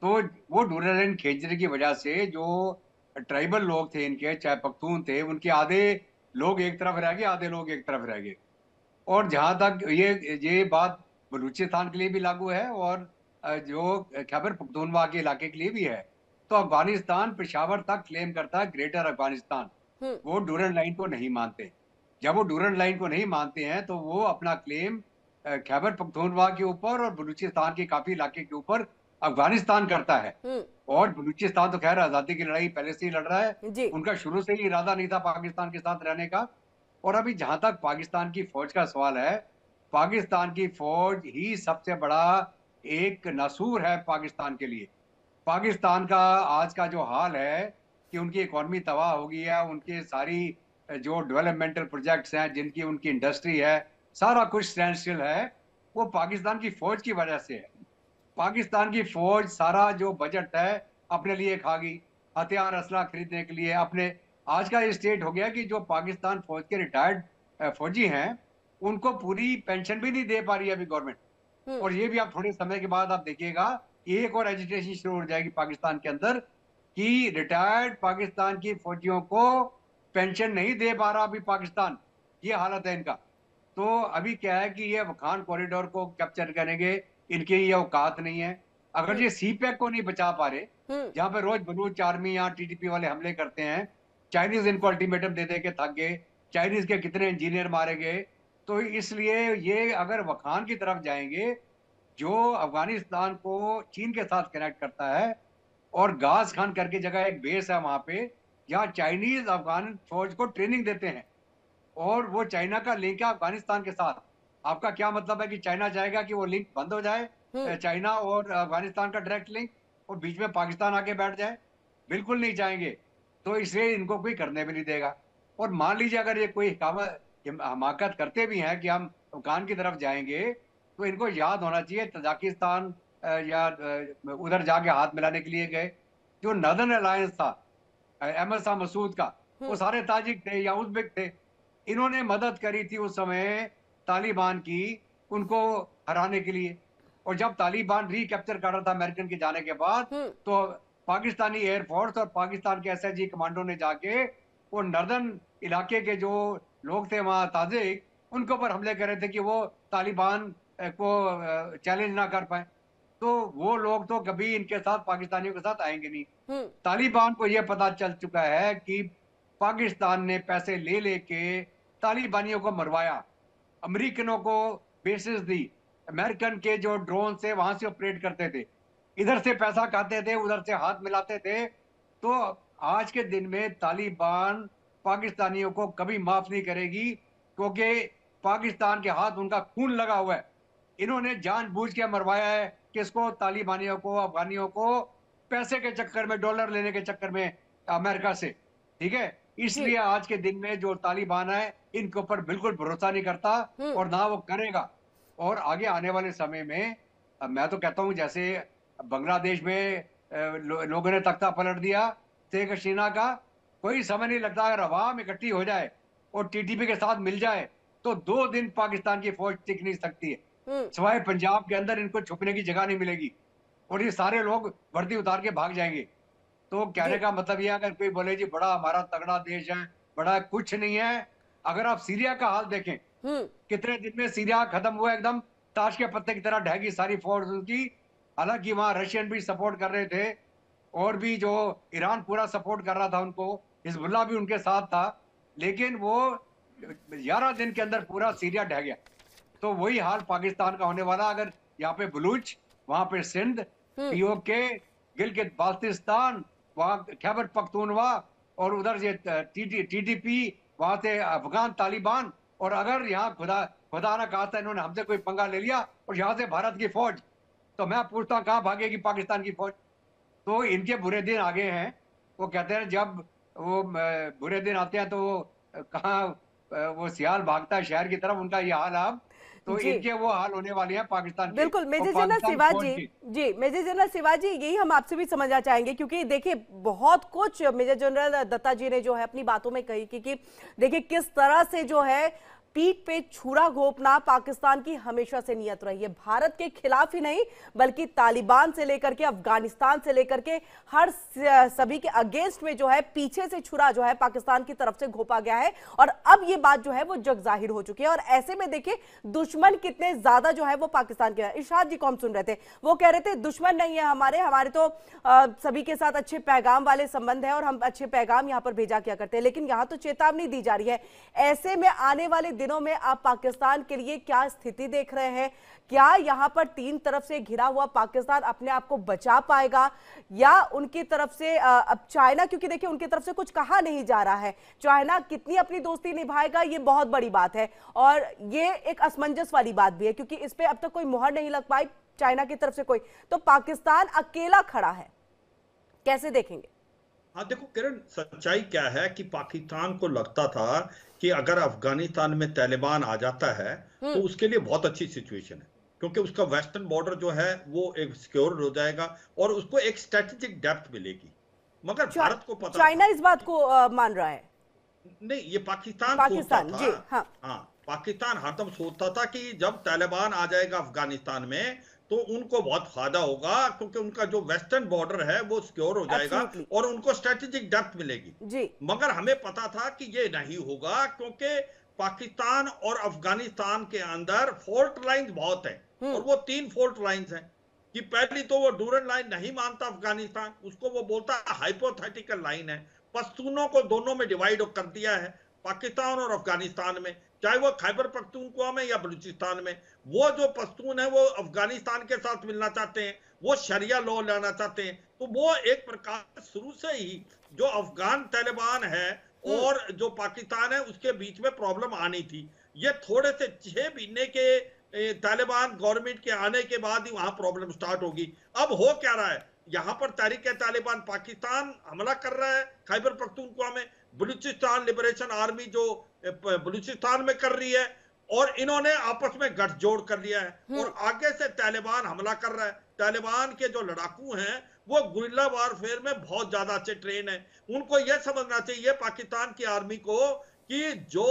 तो वो डूरल लाइन खींचने की वजह से जो ट्राइबल लोग थे इनके, चाहे पख्तून थे, उनके आधे लोग एक तरफ रह गए, आधे लोग एक तरफ रह गए। और जहां तक ये बात बलूचिस्तान के लिए भी लागू है और जो खैबर पख्तूनख्वा के इलाके के लिए भी है। तो अफगानिस्तान पेशावर तक क्लेम करता है ग्रेटर अफगानिस्तान। हम्म। वो डूरन लाइन को नहीं मानते। जब वो डूरन लाइन को नहीं मानते हैं तो वो अपना क्लेम खैबर पख्तूनख्वा के ऊपर और बलूचिस्तान के काफी इलाके के ऊपर अफगानिस्तान करता है। हम्म। और बलूचिस्तान तो खैर आजादी की लड़ाई पहले से ही लड़ रहा है। जी। उनका शुरू से ही इरादा नहीं था पाकिस्तान के साथ रहने का। और अभी जहां तक पाकिस्तान की फौज का सवाल है, पाकिस्तान की फौज ही सबसे बड़ा एक नासूर है पाकिस्तान के लिए। पाकिस्तान का आज का जो हाल है कि उनकी इकोनॉमी तबाह हो गई है, उनके सारी जो डेवलपमेंटल प्रोजेक्ट्स हैं, जिनकी उनकी इंडस्ट्री है, सारा कुछ स्टैंड स्टिल है, वो पाकिस्तान की फौज की वजह से है। पाकिस्तान की फौज सारा जो बजट है अपने लिए खा गई, हथियार असला खरीदने के लिए अपने। आज का ये स्टेट हो गया कि जो पाकिस्तान फौज के रिटायर्ड फौजी हैं, उनको पूरी पेंशन भी नहीं दे पा रही है अभी गवर्नमेंट। हम्म। और ये भी आप थोड़े समय के बाद आप देखिएगा, एक और एजिटेशन शुरू हो जाएगी पाकिस्तान के अंदर कि रिटायर्ड पाकिस्तान की फौजियों को पेंशन नहीं दे पा रहा अभी पाकिस्तान। ये हालत है इनका। तो अभी क्या है कि ये खान कॉरिडोर को कैप्चर करेंगे, इनकी ये औकात नहीं है। अगर हम्म। ये सी पैक को नहीं बचा पा रहे, हम्म। जहां पे रोज बलूच आर्मी या टीटीपी वाले हमले करते हैं, चाइनीज इनको अल्टीमेटम दे दे के थक गए, चाइनीज के कितने इंजीनियर मारे गए। तो इसलिए ये अगर वखान की तरफ जाएंगे, जो अफगानिस्तान को चीन के साथ कनेक्ट करता है, और गाज खान करके जगह एक बेस है वहां पे, जहाँ चाइनीज अफगान फौज को ट्रेनिंग देते हैं। और वो चाइना का लिंक है अफगानिस्तान के साथ। आपका क्या मतलब है कि चाइना चाहेगा कि वो लिंक बंद हो जाए, हम्म। चाइना और अफगानिस्तान का डायरेक्ट लिंक, और बीच में पाकिस्तान आके बैठ जाए? बिल्कुल नहीं चाहेंगे। तो इसलिए इनको कोई करने भी नहीं देगा। और मान लीजिए अगर ये कोई हमाकत करते भी हैं कि हम अफगान की तरफ जाएंगे, तो इनको याद होना चाहिए तजाकिस्तान या उधर जाके हाथ मिलाने के लिए गए, जो नदर्न अलायंस था अहमद शाह मसूद का, वो हम्म। सारे ताजिक थे या उज़्बेक थे। इन्होंने मदद करी थी उस समय तालिबान की, उनको हराने के लिए। और जब तालिबान रिकैप्चर कर रहा था अमेरिकन के जाने के बाद, हम्म। तो पाकिस्तानी एयरफोर्स और पाकिस्तान के एसआईजी कमांडो ने जाके वो नर्दर्न इलाके के जो लोग थे वहां ताजिक, उनके ऊपर हमले कर रहे थे कि वो तालिबान को चैलेंज ना कर पाए। तो वो लोग तो कभी इनके साथ, पाकिस्तानियों के साथ आएंगे नहीं। हम्म। तालिबान को यह पता चल चुका है कि पाकिस्तान ने पैसे ले लेके तालिबानियों को मरवाया, अमेरिकनों को बेसिस दी, अमेरिकन के जो ड्रोन से वहां से ऑपरेट करते थे, इधर से पैसा खाते थे, उधर से हाथ मिलाते थे। तो आज के दिन में तालिबान पाकिस्तानियों को कभी माफ नहीं करेगी, क्योंकि पाकिस्तान के हाथ उनका खून लगा हुआ है। इन्होंने जानबूझ के मरवाया है किसको? तालिबानियों को, अफगानियों को, पैसे के चक्कर में, डॉलर लेने के चक्कर में अमेरिका से। ठीक है। जी। इसलिए आज के दिन में जो तालिबान है, इनके ऊपर बिल्कुल भरोसा नहीं करता, हम्म। और ना वो करेगा। और आगे आने वाले समय में मैं तो कहता हूं जैसे बांग्लादेश में लोगों ने तख्ता पलट दिया शेख हसीना का, कोई समय नहीं लगता अगर अवाम इकट्ठी हो जाए और टीटीपी के साथ मिल जाए, तो 2 दिन पाकिस्तान की फौज टिक नहीं सकती है। हम्म। सिवाय पंजाब के अंदर इनको छुपने की जगह नहीं मिलेगी, और ये सारे लोग वर्दी उतार के भाग जाएंगे। तो कहने जी। का मतलब ये है, अगर कोई बोले जी बड़ा हमारा तगड़ा देश है, बड़ा कुछ नहीं है। अगर आप सीरिया का हाल देखें, हम्म। कितने दिन में सीरिया खत्म हुआ, एकदम ताश के पत्ते की तरह ढह गई सारी फोर्स उनकी। हालांकि वहां रशियन भी सपोर्ट कर रहे थे, और भी जो ईरान पूरा सपोर्ट कर रहा था उनको, हिजबुल्लाह भी उनके साथ था। लेकिन वो 11 दिन के अंदर पूरा सीरिया ढह गया। तो वही हाल पाकिस्तान का होने वाला, अगर यहाँ पे बलूच, वहां पे सिंध, हम्म। पीओके, गिलगित बाल्टिस्तान, वहां खैबर पख्तूनवा, और उधर ये टीटीपी, वहां से अफगान तालिबान। और अगर यहाँ खुदा खुदा ना कहा था इन्होंने हमसे कोई पंगा ले लिया और यहाँ से भारत की फौज, तो मैं पूछता हूँ कहाँ भागेगी पाकिस्तान की फौज? तो इनके बुरे दिन आ गए हैं। वो कहते हैं जब वो बुरे दिन आते हैं तो वो कहाँ वो सियाल भागता है शहर की तरफ, उनका ये हाल है अब। तो जी। इनके वो हाल होने वाले हैं पाकिस्तान के बिल्कुल और मेजर जनरल पाकिस्तान फौज शिवाजी। के। जी मेजर जनरल शिवाजी, यही हम आपसे भी समझना चाहेंगे, क्योंकि देखिए बहुत कुछ मेजर जनरल दत्ता जी ने जो है अपनी बातों में कही कि देखिए किस तरह से जो है पीठ पे छुरा घोंपना पाकिस्तान की हमेशा से नियत रही है। भारत के खिलाफ ही नहीं बल्कि तालिबान से लेकर के अफगानिस्तान से लेकर के हर सभी के अगेंस्ट में जो है पीछे से छुरा जो है पाकिस्तान की तरफ से घोंपा गया है और अब ये बात जो है वो जग जाहिर हो चुकी है। और ऐसे में देखिए दुश्मन कितने ज्यादा जो है वो पाकिस्तान के। इरशाद जी को हम सुन रहे थे, वो कह रहे थे दुश्मन नहीं है हमारे तो सभी के साथ अच्छे पैगाम वाले संबंध है और हम अच्छे पैगाम यहाँ पर भेजा किया करते हैं, लेकिन यहाँ तो चेतावनी दी जा रही है। ऐसे में आने वाले दिनों में आप पाकिस्तान के लिए क्या स्थिति देख रहे हैं? क्या यहां पर तीन तरफ से घिरा हुआ पाकिस्तान अपने आप को बचा पाएगा या उनकी तरफ से अब चाइना, क्योंकि देखिए उनकी तरफ से कुछ कहा नहीं जा रहा है, चाइना कितनी अपनी दोस्ती निभाएगा ये बहुत बड़ी बात है और ये एक असमंजस वाली बात भी है क्योंकि इस पे अब तक कोई मुहर नहीं लग पाई चाइना की तरफ से कोई, तो पाकिस्तान अकेला खड़ा है, कैसे देखेंगे? हाँ देखो किरण, सच्चाई क्या है कि पाकिस्तान को लगता था कि अगर अफगानिस्तान में तालिबान आ जाता है तो उसके लिए बहुत अच्छी सिचुएशन है क्योंकि उसका वेस्टर्न बॉर्डर जो है वो एक सिक्योर हो जाएगा और उसको एक स्ट्रेटेजिक डेप्थ मिलेगी। मगर भारत को पता चाइना इस बात को मान रहा है? नहीं, ये पाकिस्तान जी हाँ। पाकिस्तान हरदम सोचता था कि जब तालिबान आ जाएगा अफगानिस्तान में तो उनको बहुत फायदा होगा क्योंकि उनका जो वेस्टर्न बॉर्डर है वो सिक्योर हो जाएगा और उनको स्ट्रेटेजिक डेप्थ मिलेगी जी। मगर हमें पता था कि ये नहीं होगा क्योंकि पाकिस्तान और अफगानिस्तान के अंदर फॉल्ट लाइन बहुत है और वो 3 फॉल्ट लाइंस हैं कि पहली तो वो डूरन लाइन नहीं मानता अफगानिस्तान, उसको वो बोलता है हाइपोथेटिकल लाइन है। पश्तूनों को दोनों में डिवाइड कर दिया है पाकिस्तान और अफगानिस्तान में, चाहे वो खैबर पख्तूनख्वा में या बलूचिस्तान में। वो जो पश्तून है वो अफगानिस्तान के साथ मिलना चाहते हैं, वो शरिया लॉ लाना चाहते हैं, तो वो एक प्रकार शुरू से ही जो अफगान तालिबान है और जो पाकिस्तान है उसके बीच में प्रॉब्लम आनी थी। ये थोड़े से 6 महीने के तालिबान गवर्नमेंट के आने के बाद ही वहां प्रॉब्लम स्टार्ट होगी। अब हो क्या रहा है, यहाँ पर तहरीक तालिबान पाकिस्तान हमला कर रहा है खैबर पख्तूनख्वा में, बलूचिस्तान लिबरेशन आर्मी जो बलूचिस्तान में कर रही है और इन्होंने आपस में गठजोड़ कर लिया है और आगे से तालिबान हमला कर रहा है। तालिबान के जो लड़ाकू हैं वो गुरिल्ला वारफेयर में बहुत ज्यादा अच्छे ट्रेन है। उनको यह समझना चाहिए पाकिस्तान की आर्मी को कि जो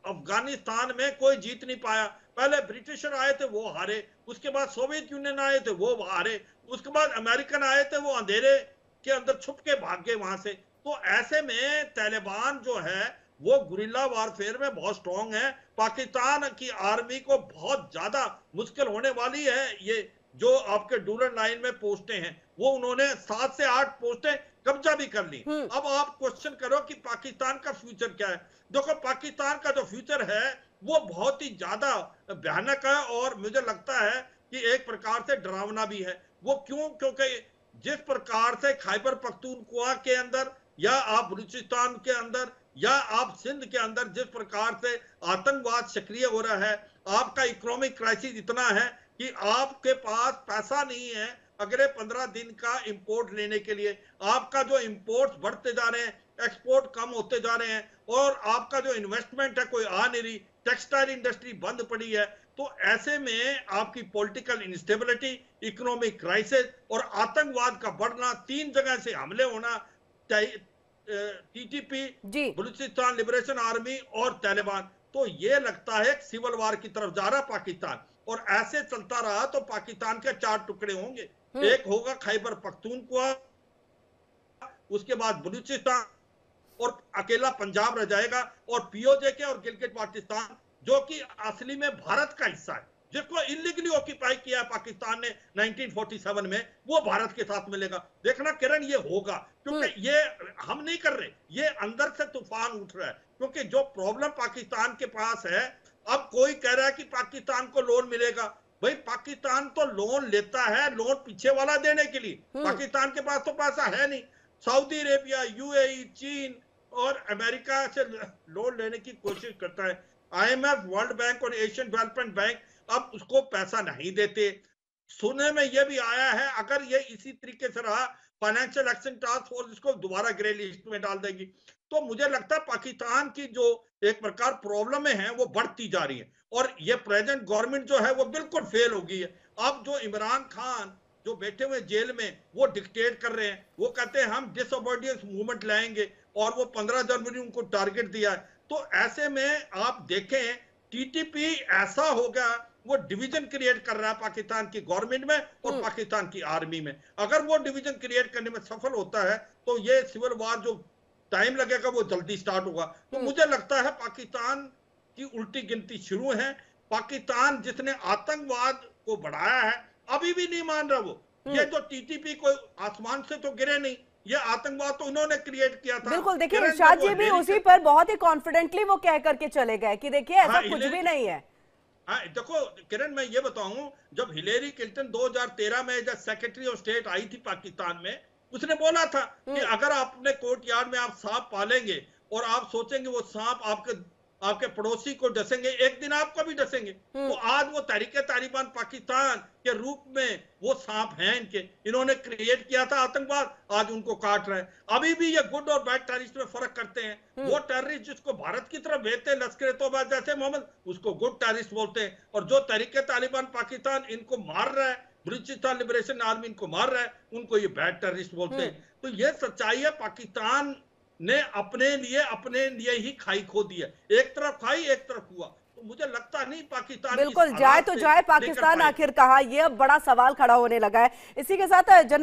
अफगानिस्तान में कोई जीत नहीं पाया, पहले ब्रिटिशर आए थे वो हारे, उसके बाद सोवियत यूनियन आए थे वो हारे, उसके बाद अमेरिकन आए थे वो अंधेरे के अंदर छुप के भाग गए वहां से। तो ऐसे में तालिबान जो है वो गुरिल्ला वारफेयर में बहुत स्ट्रांग है। पाकिस्तान की आर्मी को बहुत ज्यादा मुश्किल होने वाली है। ये जो आपके डूरन लाइन में पोस्टें हैं वो उन्होंने 7 से 8 पोस्टें कब्जा भी कर ली। अब आप क्वेश्चन करो कि पाकिस्तान का फ्यूचर क्या है। देखो पाकिस्तान का जो फ्यूचर है वो बहुत ही ज्यादा भयानक है और मुझे लगता है कि एक प्रकार से डरावना भी है। वो क्यों? क्योंकि जिस प्रकार से खैबर पख्तूनख्वा के अंदर या आप बलूचिस्तान के अंदर या आप सिंध के अंदर जिस प्रकार से आतंकवाद सक्रिय हो रहा है, आपका इकोनॉमिक क्राइसिस इतना है कि आपके पास पैसा नहीं है अगले 15 दिन का इंपोर्ट लेने के लिए। आपका जो इंपोर्ट्स बढ़ते जा रहे हैं, एक्सपोर्ट कम होते जा रहे हैं और आपका जो इन्वेस्टमेंट है कोई आ नहीं रही, टेक्सटाइल इंडस्ट्री बंद पड़ी है। तो ऐसे में आपकी पॉलिटिकल इंस्टेबिलिटी, इकोनॉमिक क्राइसिस और आतंकवाद का बढ़ना, 3 जगह से हमले होना, टीटीपी, बलूचिस्तान लिबरेशन आर्मी और तालिबान, तो ये लगता है सिविल वार की तरफ जा रहा पाकिस्तान। और ऐसे चलता रहा तो पाकिस्तान के 4 टुकड़े होंगे, एक होगा खैबर पख्तूनख्वा, उसके बाद बलूचिस्तान और अकेला पंजाब रह जाएगा और पीओजे के और गिलगित बाल्टिस्तान जो कि असली में भारत का हिस्सा है, जिसको इलीगली ऑक्यूपाई किया पाकिस्तान ने 1947 में, वो भारत के साथ मिलेगा। देखना किरण ये होगा क्योंकि ये हम नहीं कर रहे, ये अंदर से तूफान उठ रहा है। क्योंकि जो प्रॉब्लम पाकिस्तान के पास है, अब कोई कह रहा है कि पाकिस्तान को लोन मिलेगा। भाई पाकिस्तान तो लोन लेता है, लोन पीछे वाला देने के लिए, पाकिस्तान के पास तो पैसा है नहीं। सऊदी अरेबिया, यूएई, चीन और अमेरिका से लोन लेने की कोशिश करता है। IMF, वर्ल्ड बैंक और एशियन डेवलपमेंट बैंक अब उसको पैसा नहीं देते। सुनने में यह भी आया है अगर ये इसी तरीके से रहा, फाइनेंशियल एक्शन टास्क फोर्स इसको दोबारा ग्रे लिस्ट में डाल देगी। तो मुझे लगता है पाकिस्तान की जो एक प्रकार प्रॉब्लमें हैं वो बढ़ती जा रही है और ये प्रेजेंट गवर्नमेंट जो है वो बिल्कुल फेल हो गई है। अब जो इमरान खान जो बैठे हुए जेल में वो डिक्टेट कर रहे हैं, वो कहते हैं हम डिसओबीडियंस मूवमेंट लाएंगे और वो 15 जनवरी उनको टारगेट दिया है। तो ऐसे में आप देखें टीटीपी ऐसा हो गया, वो डिवीजन क्रिएट कर रहा है पाकिस्तान की गवर्नमेंट में और पाकिस्तान की आर्मी में। अगर वो डिवीजन क्रिएट करने में सफल होता है तो ये सिविल वार जो टाइम लगेगा वो जल्दी स्टार्ट होगा। तो मुझे लगता है पाकिस्तान की उल्टी गिनती शुरू है। पाकिस्तान जिसने आतंकवाद को बढ़ाया है अभी भी नहीं मान रहा वो। ये जो टीटीपी को आसमान से तो गिरे नहीं, ये आतंकवाद तो उन्होंने क्रिएट किया था। बिल्कुल, देखिए इरशाद जी भी उसी पर बहुत ही कॉन्फिडेंटली वो कह करके चले गए कि देखिए ऐसा कुछ भी नहीं है। हाँ देखो किरण, मैं ये बताऊं, जब हिलेरी क्लिंटन 2013 में जब सेक्रेटरी ऑफ स्टेट आई थी पाकिस्तान में, उसने बोला था कि अगर आप अपने कोर्ट यार्ड में आप सांप पालेंगे और आप सोचेंगे वो सांप आपके पड़ोसी को डसेंगे, एक दिन आपको भी डसेंगे। तो आज वो तहरीके तालिबान पाकिस्तान के रूप में वो सांप हैं इन्होंने क्रिएट किया था आतंकवाद, आज उनको काट रहे हैं। अभी भी ये गुड और बैड टेररिस्ट में फर्क करते हैं। वो टेररिस्ट जिसको भारत की तरफ भेजते हैं, लश्कर तौबा जैसे मोहम्मद, उसको गुड टेररिस्ट बोलते हैं, और जो तहरीके तालिबान पाकिस्तान इनको मार रहा है, बलूचिस्तान लिबरेशन आर्मी इनको मार रहा है, उनको ये बैड टेररिस्ट बोलते हैं। तो ये सच्चाई है, पाकिस्तान ने अपने लिए ही खाई खो दी है। एक तरफ खाई एक तरफ हुआ। तो मुझे लगता नहीं पाकिस्तान बिल्कुल जाए तो जाए पाकिस्तान आखिर कहाँ, ये अब बड़ा सवाल खड़ा होने लगा है। इसी के साथ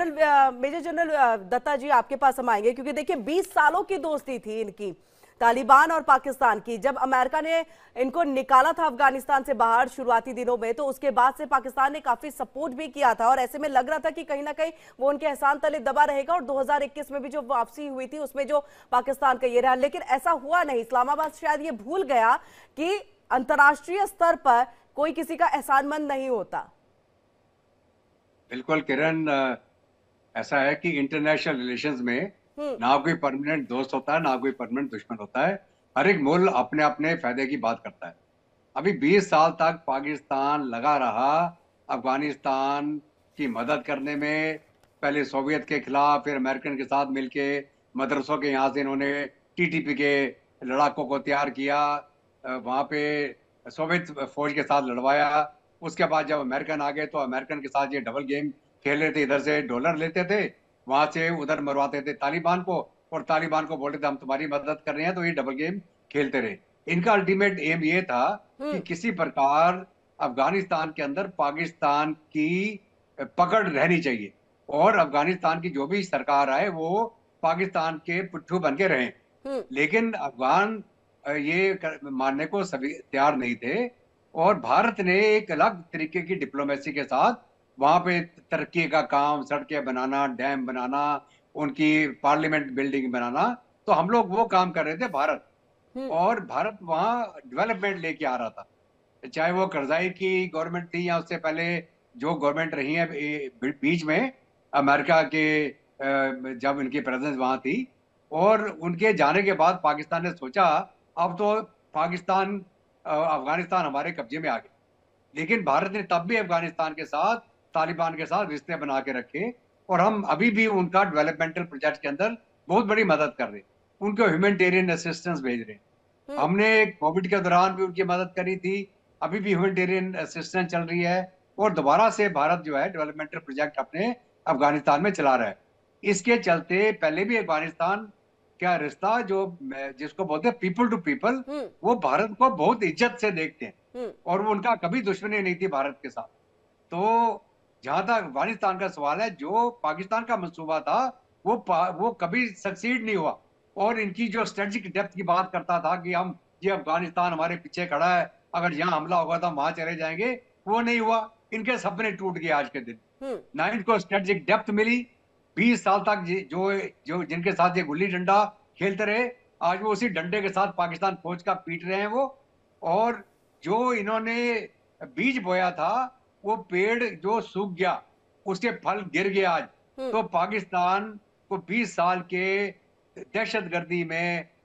मेजर जनरल दत्ता जी आपके पास हम आएंगे, क्योंकि देखिए 20 सालों की दोस्ती थी इनकी, तालिबान और पाकिस्तान की। जब अमेरिका ने इनको निकाला था अफगानिस्तान से बाहर शुरुआती दिनों में, तो उसके बाद से पाकिस्तान ने काफी सपोर्ट भी किया था, और ऐसे में लग रहा था कि कहीं ना कहीं वो उनके एहसान तले दबा रहेगा। और 2021 में भी जो वापसी हुई थी उसमें जो पाकिस्तान का ये रहा, लेकिन ऐसा हुआ नहीं। इस्लामाबाद शायद ये भूल गया कि अंतर्राष्ट्रीय स्तर पर कोई किसी का एहसानमंद नहीं होता। बिल्कुल किरण, ऐसा है कि इंटरनेशनल रिलेशंस में ना कोई परमानेंट दोस्त होता है, ना कोई परमानेंट दुश्मन होता है। हर एक मुल्क अपने अपने फायदे की बात करता है। अभी 20 साल तक पाकिस्तान लगा रहा अफगानिस्तान की मदद करने में, पहले सोवियत के खिलाफ, फिर अमेरिकन के साथ मिलके मदरसों के यहाँ से इन्होंने टीटीपी के लड़ाकों को तैयार किया, वहाँ पे सोवियत फौज के साथ लड़वाया। उसके बाद जब अमेरिकन आ गए तो अमेरिकन के साथ ये डबल गेम खेल रहे थे, इधर से डॉलर लेते थे, वहां से उधर मरवाते थे तालिबान को, और तालिबान को बोलते थे हम तुम्हारी मदद कर रहे हैं, तो ये डबल गेम खेलते रहे। इनका अल्टीमेट एम ये था कि किसी प्रकार अफगानिस्तान के अंदर पाकिस्तान की पकड़ रहनी चाहिए, और अफगानिस्तान की जो भी सरकार आए वो पाकिस्तान के पुट्ठू बन के रहे। लेकिन अफगान ये मानने को सभी तैयार नहीं थे, और भारत ने एक अलग तरीके की डिप्लोमेसी के साथ वहां पे तरक्की का काम, सड़कें बनाना, डैम बनाना, उनकी पार्लियामेंट बिल्डिंग बनाना, तो हम लोग वो काम कर रहे थे भारत। और भारत वहां डेवलपमेंट लेके आ रहा था, चाहे वो करजाई की गवर्नमेंट थी या उससे पहले जो गवर्नमेंट रही है बीच में अमेरिका के, जब इनकी प्रेजेंस वहां थी। और उनके जाने के बाद पाकिस्तान ने सोचा अब तो पाकिस्तान अफगानिस्तान हमारे कब्जे में आ गया, लेकिन भारत ने तब भी अफगानिस्तान के साथ, तालिबान के साथ रिश्ते बना के रखे, और हम अभी भी उनका डेवलपमेंटल प्रोजेक्ट के अंदर बहुत बड़ी मदद कर रहे हैं, उनको ह्यूमैनिटेरियन असिस्टेंस भेज रहे हैं। हमने कोविड के दौरान भी उनकी मदद करी थी, अभी भी ह्यूमैनिटेरियन असिस्टेंस चल रही है, और दोबारा से भारत जो है डेवलपमेंटल प्रोजेक्ट अपने अफगानिस्तान में चला रहा है। इसके चलते पहले भी अफगानिस्तान क्या रिश्ता, जो जिसको बोलते हैं पीपल टू पीपल, वो भारत को बहुत इज्जत से देखते हैं, और वो उनका कभी दुश्मनी नहीं थी भारत के साथ। तो जहां तक अफगानिस्तान का सवाल है, जो पाकिस्तान का मंसूबा था वो कभी सक्सीड नहीं हुआ, और इनकी जो स्ट्रेटेजिक डेप्थ की बात करता था कि हम ये अफगानिस्तान हमारे पीछे खड़ा है, अगर यहाँ हमला होगा तो हम वहां चले जाएंगे, वो नहीं हुआ। इनके सपने टूट गए आज के दिन। ना इनको स्ट्रेटेजिक डेप्थ मिली, 20 साल तक जो जिनके साथ ये गुल्ली डंडा खेलते रहे, आज वो उसी डंडे के साथ पाकिस्तान फौज का पीट रहे हैं वो। और जो इन्होंने बीज बोया था वो पेड़ जो सूख गया, उसके फल गिर गए आज। तो पाकिस्तान को 20 साल के दहशतगर्दी में,